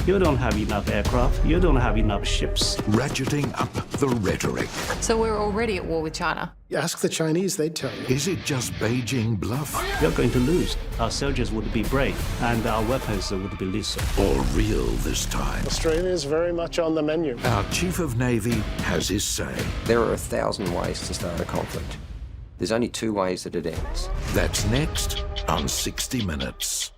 You don't have enough aircraft. You don't have enough ships. Ratcheting up the rhetoric. So we're already at war with China? Ask the Chinese, they'd tell you. Is it just Beijing bluff? You're going to lose. Our soldiers would be brave, and our weapons would be lethal. Or real this time? Australia is very much on the menu. Our Chief of Navy has his say. There are 1,000 ways to start a conflict. There's only 2 ways that it ends. That's next on 60 Minutes.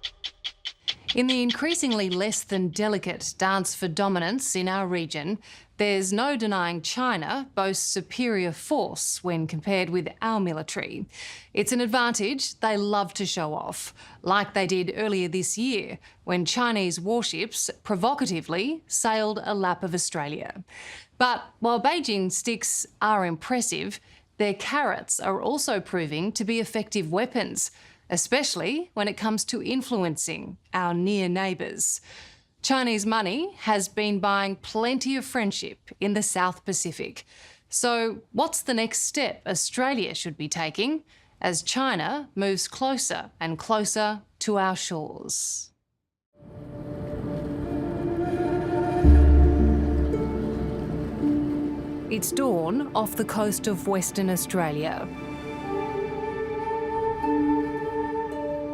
In the increasingly less than delicate dance for dominance in our region, there's no denying China boasts superior force when compared with our military. It's an advantage they love to show off, like they did earlier this year when Chinese warships provocatively sailed a lap of Australia. But while Beijing's sticks are impressive, their carrots are also proving to be effective weapons, especially when it comes to influencing our near neighbours. Chinese money has been buying plenty of friendship in the South Pacific. So what's the next step Australia should be taking as China moves closer and closer to our shores? It's dawn off the coast of Western Australia.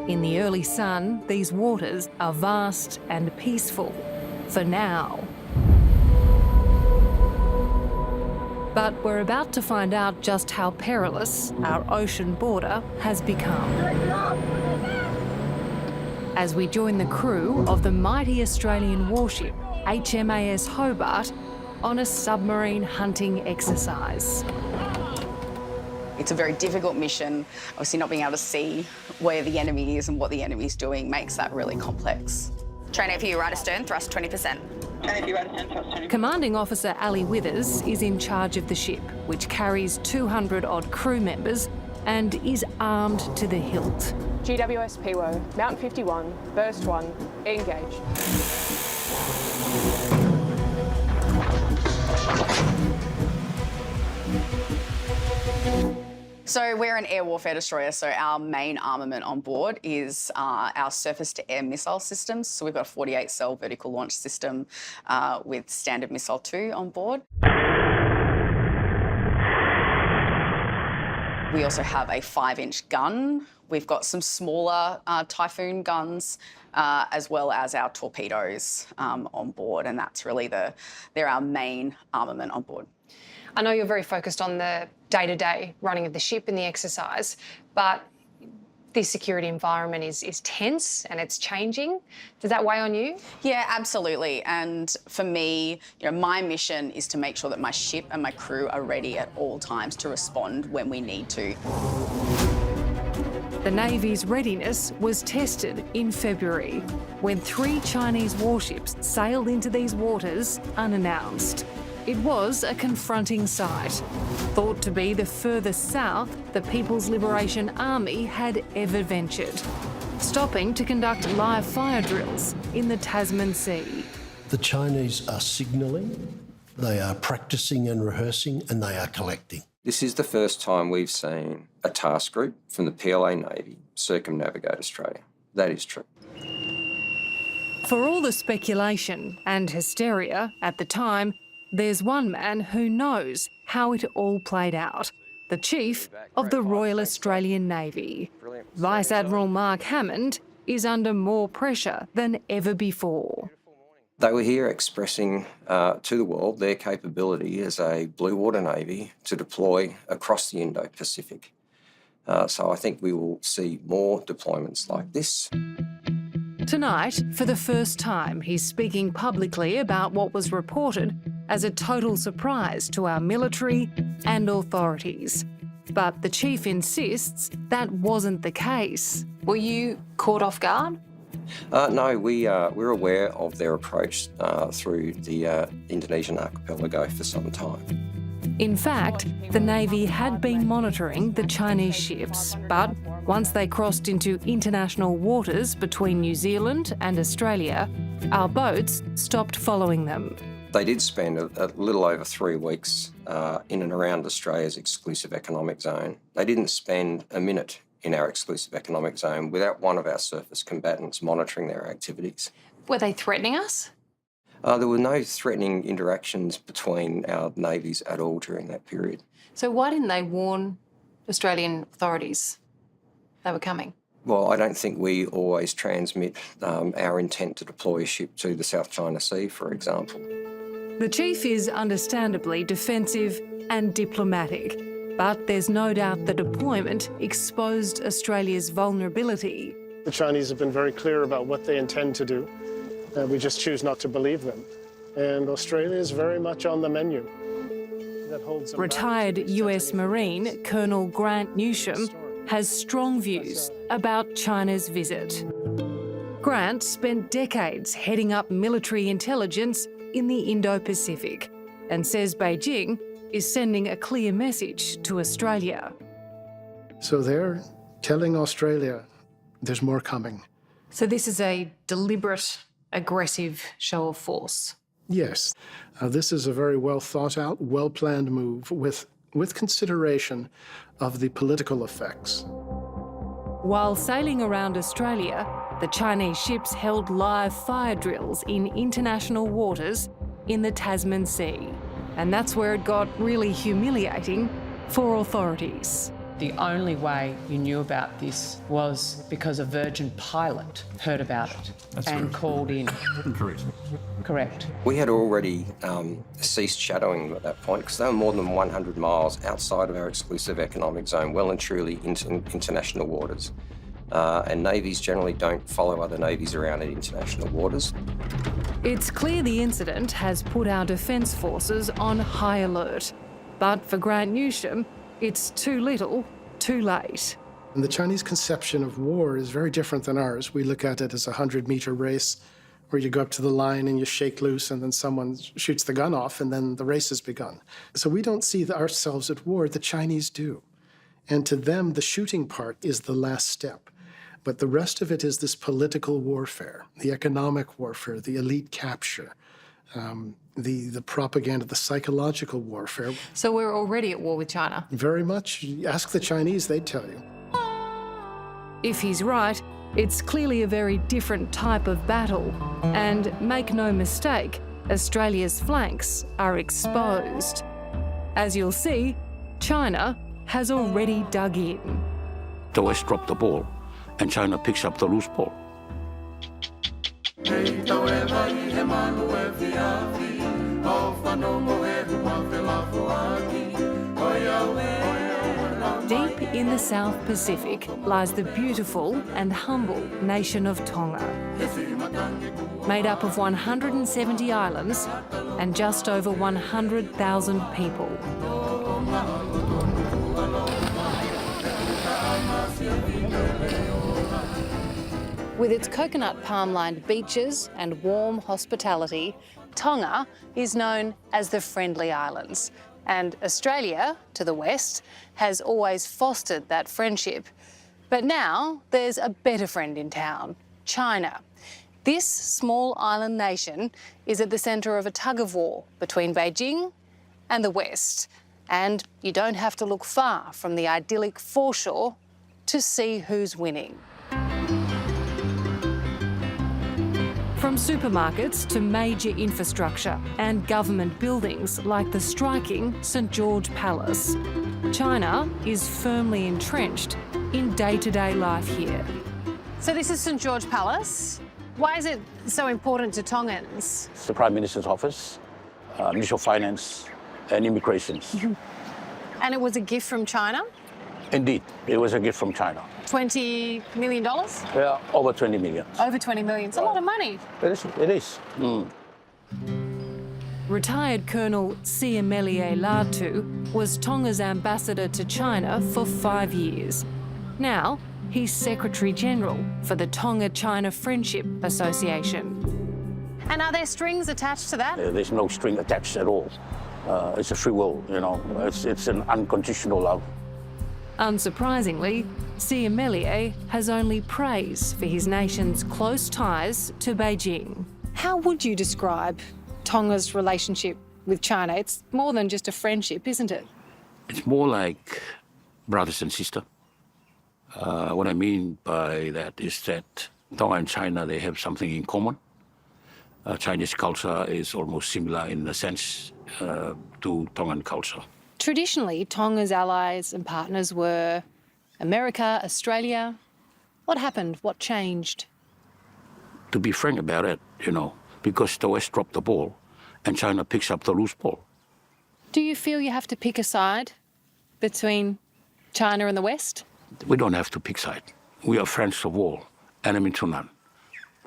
In the early sun, these waters are vast and peaceful, for now. But we're about to find out just how perilous our ocean border has become. As we join the crew of the mighty Australian warship HMAS Hobart on a submarine hunting exercise. It's a very difficult mission. Obviously, not being able to see where the enemy is and what the enemy's doing makes that really complex. Trainer, for you, right astern, thrust 20%. Commanding Officer Ali Withers is in charge of the ship, which carries 200-odd crew members and is armed to the hilt. GWS PWO, Mountain 51, Burst 1, engage. So we're an air warfare destroyer, so our main armament on board is our surface-to-air missile systems. So we've got a 48-cell vertical launch system with Standard Missile 2 on board. We also have a 5-inch gun. We've got some smaller Typhoon guns, as well as our torpedoes on board, and that's really they're our main armament on board. I know you're very focused on the day-to-day running of the ship and the exercise, but this security environment is tense and it's changing. Does that weigh on you? Yeah, absolutely. And for me, my mission is to make sure that my ship and my crew are ready at all times to respond when we need to. The Navy's readiness was tested in February when 3 Chinese warships sailed into these waters unannounced. It was a confronting sight, thought to be the furthest south the People's Liberation Army had ever ventured, stopping to conduct live fire drills in the Tasman Sea. The Chinese are signalling, they are practising and rehearsing, and they are collecting. This is the first time we've seen a task group from the PLA Navy circumnavigate Australia. That is true. For all the speculation and hysteria at the time, there's one man who knows how it all played out, the Chief of the Royal Australian Navy. Vice Admiral Mark Hammond is under more pressure than ever before. They were here expressing to the world their capability as a blue water navy to deploy across the Indo-Pacific. So I think we will see more deployments like this. Tonight, for the first time, he's speaking publicly about what was reported as a total surprise to our military and authorities. But the Chief insists that wasn't the case. Were you caught off guard? No, we're aware of their approach through the Indonesian archipelago for some time. In fact, the Navy had been monitoring the Chinese ships, but once they crossed into international waters between New Zealand and Australia, our boats stopped following them. They did spend a little over 3 weeks in and around Australia's exclusive economic zone. They didn't spend a minute in our exclusive economic zone without one of our surface combatants monitoring their activities. Were they threatening us? There were no threatening interactions between our navies at all during that period. So why didn't they warn Australian authorities they were coming? Well, I don't think we always transmit our intent to deploy a ship to the South China Sea, for example. The chief is understandably defensive and diplomatic, but there's no doubt the deployment exposed Australia's vulnerability. The Chinese have been very clear about what they intend to do. We just choose not to believe them. And Australia is very much on the menu. That holds them Retired back. US Marine Colonel Grant Newsham has strong views about China's visit. Grant spent decades heading up military intelligence in the Indo-Pacific and says Beijing is sending a clear message to Australia. So they're telling Australia there's more coming. So this is a deliberate, aggressive show of force. Yes, this is a very well thought out, well planned move with consideration of the political effects. While sailing around Australia, the Chinese ships held live fire drills in international waters in the Tasman Sea. And that's where it got really humiliating for authorities. The only way you knew about this was because a Virgin pilot heard about it and called in. Correct. We had already ceased shadowing them at that point because they were more than 100 miles outside of our exclusive economic zone, well and truly into international waters. And navies generally don't follow other navies around in international waters. It's clear the incident has put our defence forces on high alert. But for Grant Newsham, it's too little, too late. And the Chinese conception of war is very different than ours. We look at it as a 100-meter race where you go up to the line and you shake loose and then someone shoots the gun off and then the race has begun. So we don't see ourselves at war. The Chinese do. And to them, the shooting part is the last step. But the rest of it is this political warfare, the economic warfare, the elite capture, the propaganda, the psychological warfare. So we're already at war with China? Very much. Ask the Chinese, they'd tell you. If he's right, it's clearly a very different type of battle. And make no mistake, Australia's flanks are exposed. As you'll see, China has already dug in. The West dropped the ball, and China picks up the loose ball. Deep in the South Pacific lies the beautiful and humble nation of Tonga. Made up of 170 islands and just over 100,000 people. With its coconut palm-lined beaches and warm hospitality, Tonga is known as the Friendly Islands. And Australia, to the west, has always fostered that friendship. But now there's a better friend in town, China. This small island nation is at the centre of a tug-of-war between Beijing and the West. And you don't have to look far from the idyllic foreshore to see who's winning. From supermarkets to major infrastructure and government buildings like the striking St George Palace, China is firmly entrenched in day-to-day life here. So this is St George Palace. Why is it so important to Tongans? It's the Prime Minister's office, Ministry of Finance and Immigration. And it was a gift from China? Indeed, it was a gift from China. $20 million? Yeah, over 20 million. Over 20 million. It's a lot of money. It is. Retired Colonel Siamelie Latu was Tonga's ambassador to China for 5 years. Now, he's Secretary-General for the Tonga-China Friendship Association. And are there strings attached to that? There's no string attached at all. It's a free will, you know. It's an unconditional love. Unsurprisingly, Siamelie has only praise for his nation's close ties to Beijing. How would you describe Tonga's relationship with China? It's more than just a friendship, isn't it? It's more like brothers and sisters. What I mean by that is that Tonga and China, they have something in common. Chinese culture is almost similar in a sense to Tongan culture. Traditionally, Tonga's allies and partners were America, Australia. What happened? What changed? To be frank about it, because the West dropped the ball and China picks up the loose ball. Do you feel you have to pick a side between China and the West? We don't have to pick side. We are friends of all, enemy to none.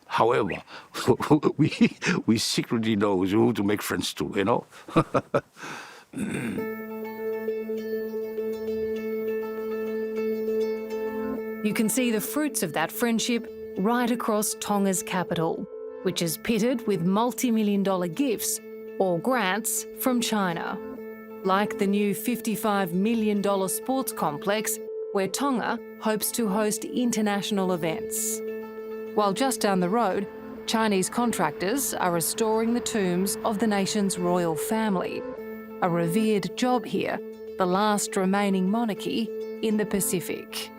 However, we secretly know who to make friends to, You can see the fruits of that friendship right across Tonga's capital, which is pitted with multi-million-dollar gifts or grants from China, like the new $55 million sports complex where Tonga hopes to host international events. While just down the road, Chinese contractors are restoring the tombs of the nation's royal family, a revered job here, the last remaining monarchy in the Pacific.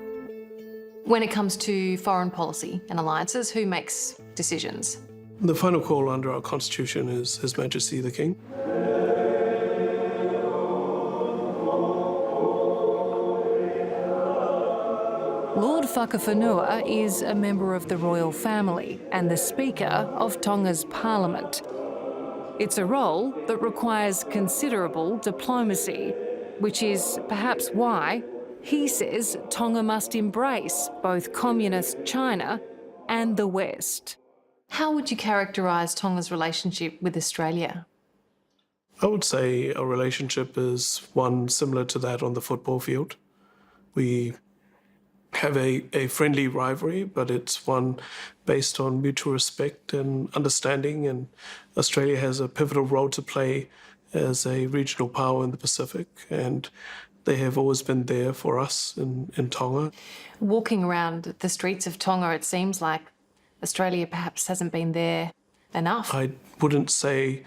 When it comes to foreign policy and alliances, who makes decisions? The final call under our constitution is His Majesty the King. Lord Whakawhenua is a member of the royal family and the Speaker of Tonga's Parliament. It's a role that requires considerable diplomacy, which is perhaps why he says Tonga must embrace both communist China and the West. How would you characterise Tonga's relationship with Australia? I would say our relationship is one similar to that on the football field. We have a friendly rivalry, but it's one based on mutual respect and understanding, and Australia has a pivotal role to play as a regional power in the Pacific, and they have always been there for us in Tonga. Walking around the streets of Tonga, it seems like Australia perhaps hasn't been there enough. I wouldn't say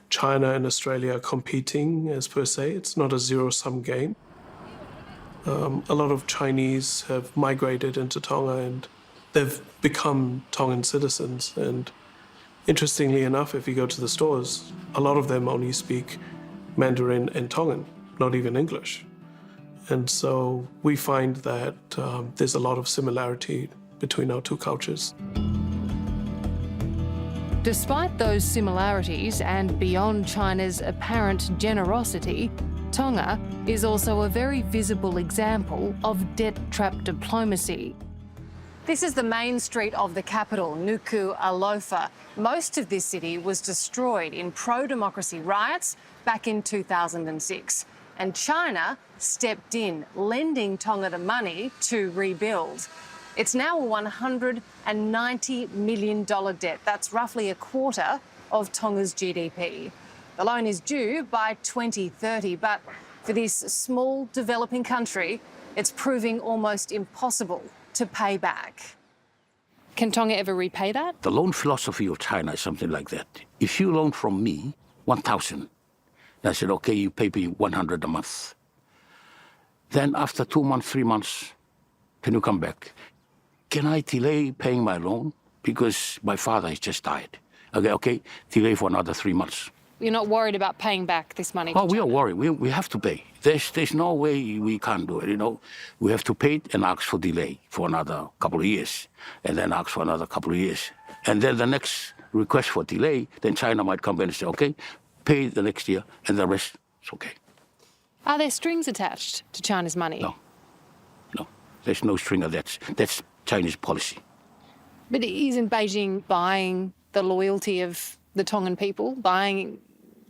China and Australia are competing as per se. It's not a zero-sum game. A lot of Chinese have migrated into Tonga and they've become Tongan citizens. And interestingly enough, if you go to the stores, a lot of them only speak Mandarin and Tongan, not even English. And so we find that there's a lot of similarity between our two cultures. Despite those similarities and beyond China's apparent generosity, Tonga is also a very visible example of debt-trap diplomacy. This is the main street of the capital, Nuku'alofa. Most of this city was destroyed in pro-democracy riots back in 2006. And China stepped in, lending Tonga the money to rebuild. It's now a $190 million debt. That's roughly a quarter of Tonga's GDP. The loan is due by 2030, but for this small developing country, it's proving almost impossible to pay back. Can Tonga ever repay that? The loan philosophy of China is something like that. If you loan from me 1,000, I said, okay, you pay me 100 a month. Then after 2 months, 3 months, can you come back? Can I delay paying my loan? Because my father has just died. Okay, delay for another 3 months. You're not worried about paying back this money? Oh, we are worried. We have to pay. There's no way we can't do it, We have to pay it and ask for delay for another couple of years, and then ask for another couple of years. And then the next request for delay, then China might come in and say, okay, pay the next year, and the rest is okay. Are there strings attached to China's money? No. There's no string attached. That's Chinese policy. But isn't Beijing buying the loyalty of the Tongan people, buying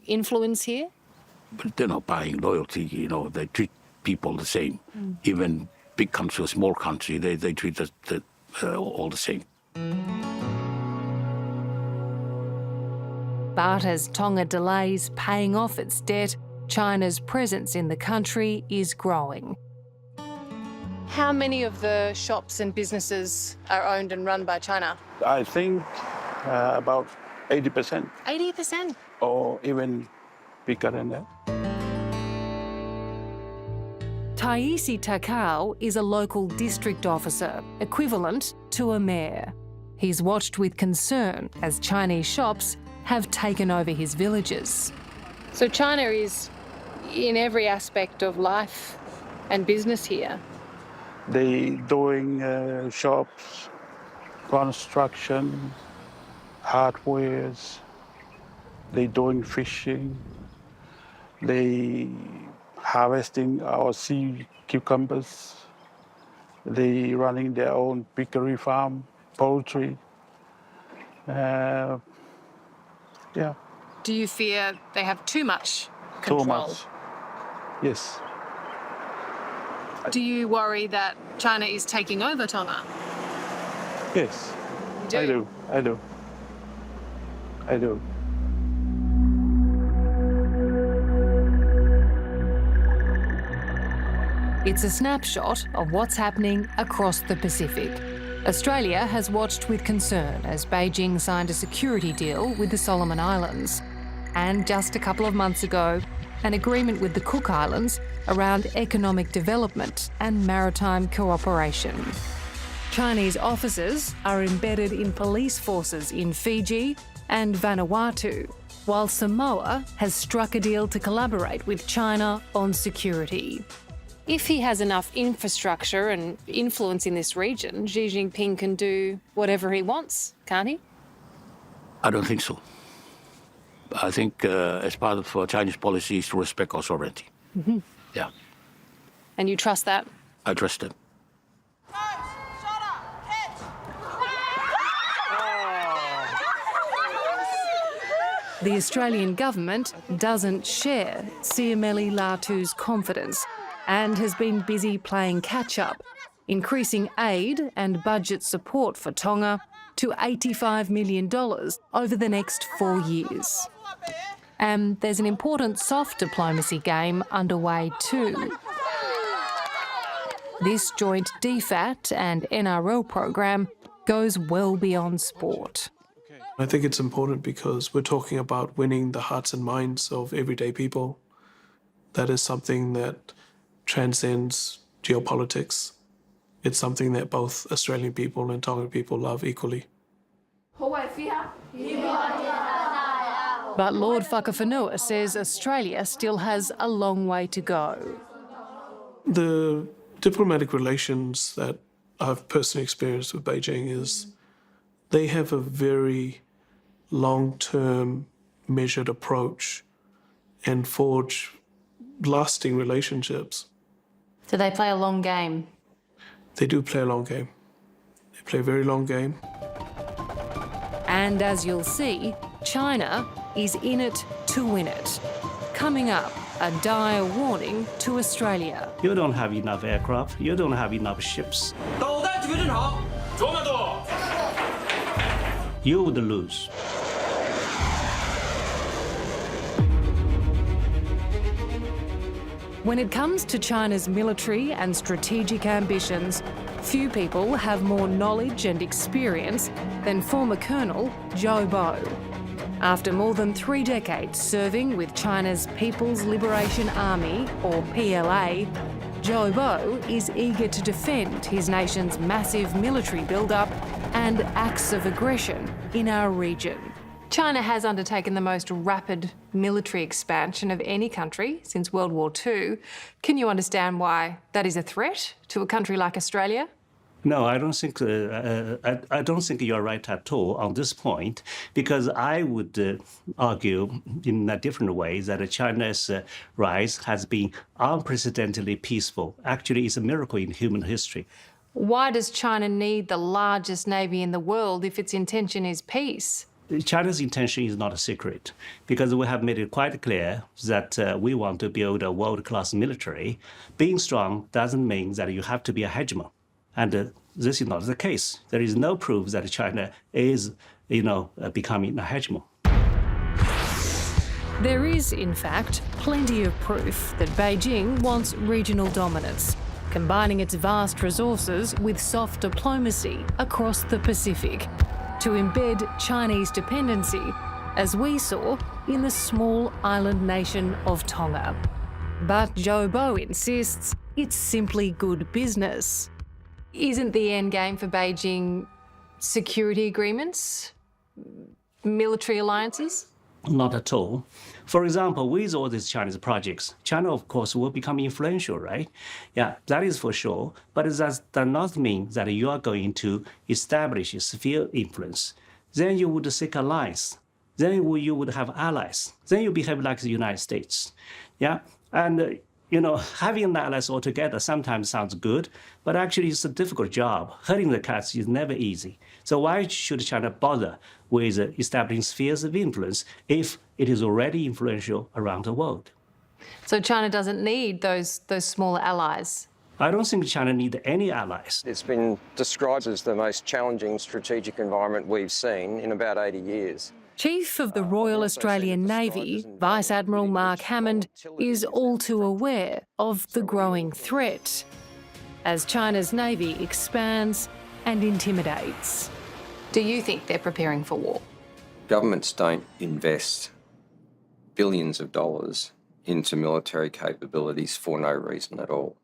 influence here? But they're not buying loyalty, they treat people the same. Even big country or small country, they treat us all the same. But as Tonga delays paying off its debt, China's presence in the country is growing. How many of the shops and businesses are owned and run by China? I think about 80%. 80%? Or even bigger than that. Taisi Takao is a local district officer, equivalent to a mayor. He's watched with concern as Chinese shops have taken over his villages. So China is in every aspect of life and business here. They doing shops, construction, hardwares. They doing fishing. They harvesting our sea cucumbers. They running their own piggery farm, poultry. Yeah. Do you fear they have too much control? Too much. Yes. Do you worry that China is taking over Tonga? Yes. You do? I do. It's a snapshot of what's happening across the Pacific. Australia has watched with concern as Beijing signed a security deal with the Solomon Islands. And just a couple of months ago, an agreement with the Cook Islands around economic development and maritime cooperation. Chinese officers are embedded in police forces in Fiji and Vanuatu, while Samoa has struck a deal to collaborate with China on security. If he has enough infrastructure and influence in this region, Xi Jinping can do whatever he wants, can't he? I don't think so. I think as part of Chinese policy is to respect authority. Mm-hmm. Yeah, And you trust that? I trust it. The Australian government doesn't share Siameli Latu's confidence and has been busy playing catch-up, increasing aid and budget support for Tonga to $85 million over the next 4 years. And there's an important soft diplomacy game underway too. This joint DFAT and NRL program goes well beyond sport. I think it's important because we're talking about winning the hearts and minds of everyday people. That is something that transcends geopolitics. It's something that both Australian people and Tongan people love equally. But Lord Whakawhenua says Australia still has a long way to go. The diplomatic relations that I've personally experienced with Beijing is they have a very long-term, measured approach and forge lasting relationships. Do they play a long game? They do play a long game. They play a very long game. And as you'll see, China is in it to win it. Coming up, a dire warning to Australia. You don't have enough aircraft, you don't have enough ships. You would lose. When it comes to China's military and strategic ambitions, few people have more knowledge and experience than former Colonel Zhou Bo. After more than 3 decades serving with China's People's Liberation Army, or PLA, Zhou Bo is eager to defend his nation's massive military build-up and acts of aggression in our region. China has undertaken the most rapid military expansion of any country since World War II. Can you understand why that is a threat to a country like Australia? No, I don't think I don't think you're right at all on this point, because I would argue in a different way that China's rise has been unprecedentedly peaceful. Actually, it's a miracle in human history. Why does China need the largest navy in the world if its intention is peace? China's intention is not a secret, because we have made it quite clear that we want to build a world-class military. Being strong doesn't mean that you have to be a hegemon. And this is not the case. There is no proof that China is, becoming a hegemon. There is, in fact, plenty of proof that Beijing wants regional dominance, combining its vast resources with soft diplomacy across the Pacific to embed Chinese dependency, as we saw in the small island nation of Tonga. But Zhou Bo insists it's simply good business. Isn't the end game for Beijing security agreements? military alliances? Not at all. For example, with all these Chinese projects, China, of course, will become influential, right? Yeah, that is for sure. But that does not mean that you are going to establish a sphere influence. Then you would seek alliance. Then you would have allies. Then you behave like the United States. Yeah, and having allies altogether sometimes sounds good, but actually it's a difficult job. Herding the cats is never easy. So why should China bother with establishing spheres of influence if it is already influential around the world? So China doesn't need those smaller allies? I don't think China needs any allies. It's been described as the most challenging strategic environment we've seen in about 80 years. Chief of the Royal Australian Navy, Vice Admiral Mark Hammond, is all too aware of the growing threat as China's Navy expands and intimidates. Do you think they're preparing for war? Governments don't invest billions of dollars into military capabilities for no reason at all.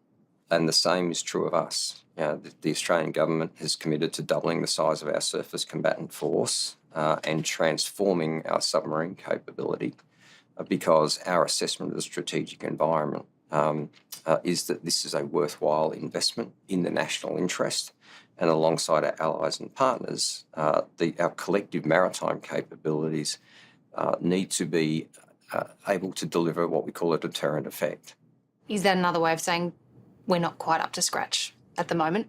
And the same is true of us. The Australian government has committed to doubling the size of our surface combatant force and transforming our submarine capability because our assessment of the strategic environment is that this is a worthwhile investment in the national interest. And alongside our allies and partners, our collective maritime capabilities need to be able to deliver what we call a deterrent effect. Is that another way of saying we're not quite up to scratch at the moment?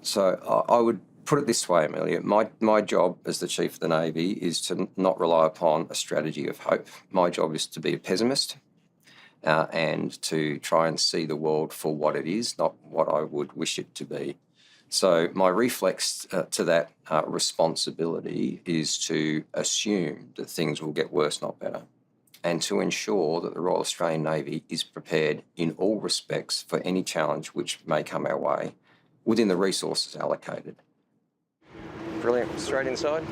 So I would put it this way, Amelia. My job as the Chief of the Navy is to not rely upon a strategy of hope. My job is to be a pessimist and to try and see the world for what it is, not what I would wish it to be. So my reflex to that responsibility is to assume that things will get worse, not better, and to ensure that the Royal Australian Navy is prepared in all respects for any challenge which may come our way within the resources allocated. Brilliant. Straight inside?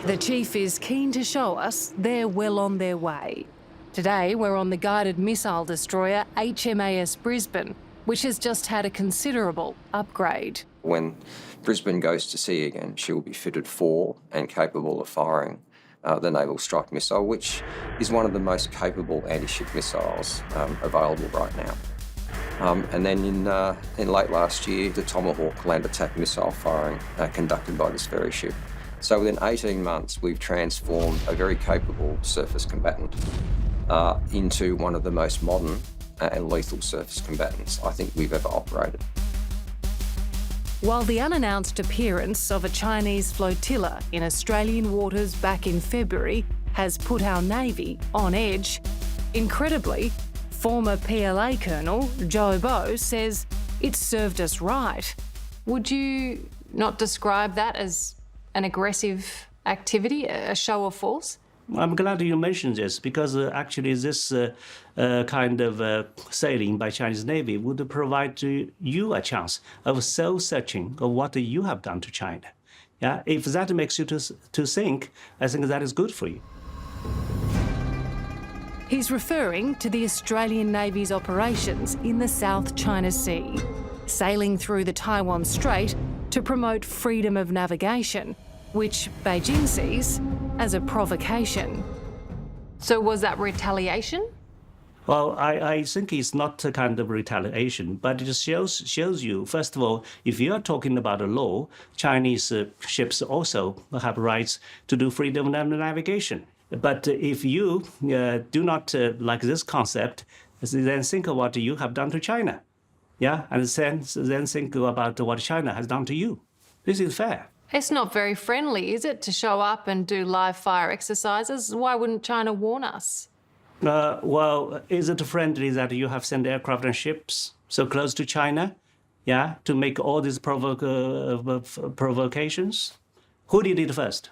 The Chief is keen to show us they're well on their way. Today, we're on the guided missile destroyer HMAS Brisbane, which has just had a considerable upgrade. When Brisbane goes to sea again, she will be fitted for and capable of firing the Naval Strike Missile, which is one of the most capable anti-ship missiles available right now. And then in late last year, the Tomahawk land attack missile firing conducted by this very ship. So within 18 months, we've transformed a very capable surface combatant into one of the most modern and lethal surface combatants I think we've ever operated. While the unannounced appearance of a Chinese flotilla in Australian waters back in February has put our Navy on edge, incredibly, former PLA Colonel Joe Bo says it served us right. Would you not describe that as an aggressive activity, a show of force? I'm glad you mentioned this because actually this kind of sailing by Chinese Navy would provide to you a chance of soul-searching of what you have done to China. Yeah, if that makes you to think, I think that is good for you. He's referring to the Australian Navy's operations in the South China Sea, sailing through the Taiwan Strait to promote freedom of navigation, which Beijing sees as a provocation. So was that retaliation? Well, I think it's not a kind of retaliation, but it shows you, first of all, if you are talking about a law, Chinese ships also have rights to do freedom of navigation. But if you do not like this concept, then think of what you have done to China. Yeah, and then think about what China has done to you. This is fair. It's not very friendly, is it, to show up and do live fire exercises? Why wouldn't China warn us? Well, is it friendly that you have sent aircraft and ships so close to China, yeah, to make all these provocations? Who did it first?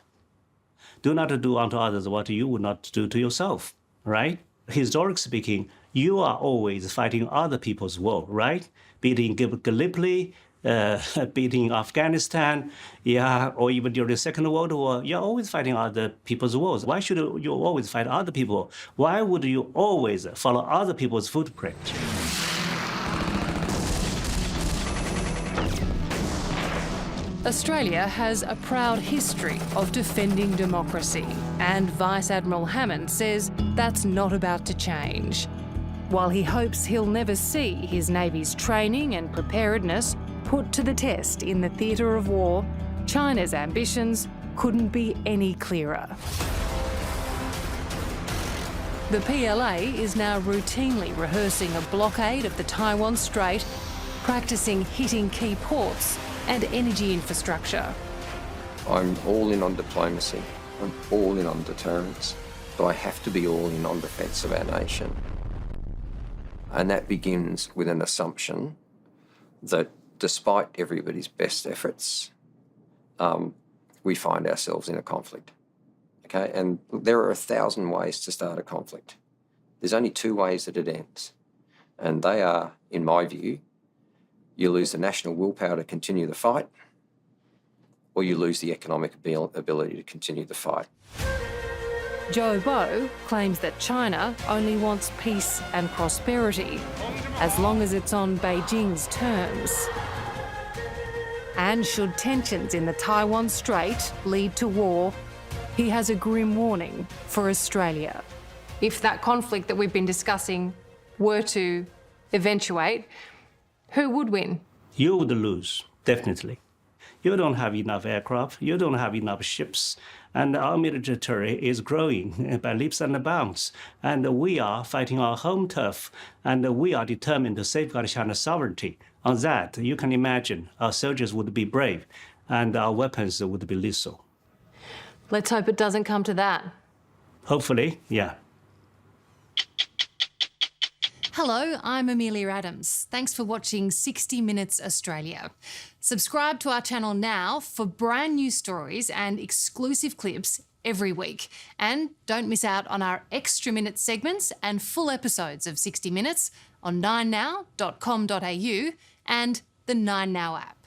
Do not do unto others what you would not do to yourself, right? Historically speaking, you are always fighting other people's war, right? Be it in Gallipoli, be it in Afghanistan, yeah, or even during the Second World War, you're always fighting other people's wars. Why should you always fight other people? Why would you always follow other people's footprint? Australia has a proud history of defending democracy, and Vice Admiral Hammond says that's not about to change. While he hopes he'll never see his Navy's training and preparedness put to the test in the theatre of war, China's ambitions couldn't be any clearer. The PLA is now routinely rehearsing a blockade of the Taiwan Strait, practising hitting key ports and energy infrastructure. I'm all in on diplomacy. I'm all in on deterrence. But I have to be all in on defence of our nation. And that begins with an assumption that despite everybody's best efforts, we find ourselves in a conflict. Okay? And there are 1,000 ways to start a conflict. There's only 2 ways that it ends. And they are, in my view, you lose the national willpower to continue the fight, or you lose the economic ability to continue the fight. Joe Bo claims that China only wants peace and prosperity, as long as it's on Beijing's terms. And should tensions in the Taiwan Strait lead to war, he has a grim warning for Australia. If that conflict that we've been discussing were to eventuate, who would win? You would lose, definitely. You don't have enough aircraft, you don't have enough ships, and our military is growing by leaps and bounds. And we are fighting our home turf, and we are determined to safeguard China's sovereignty. On that, you can imagine our soldiers would be brave, and our weapons would be lethal. Let's hope it doesn't come to that. Hopefully, yeah. Hello, I'm Amelia Adams. Thanks for watching 60 Minutes Australia. Subscribe to our channel now for brand new stories and exclusive clips every week. And don't miss out on our extra minute segments and full episodes of 60 Minutes on 9now.com.au and the 9Now app.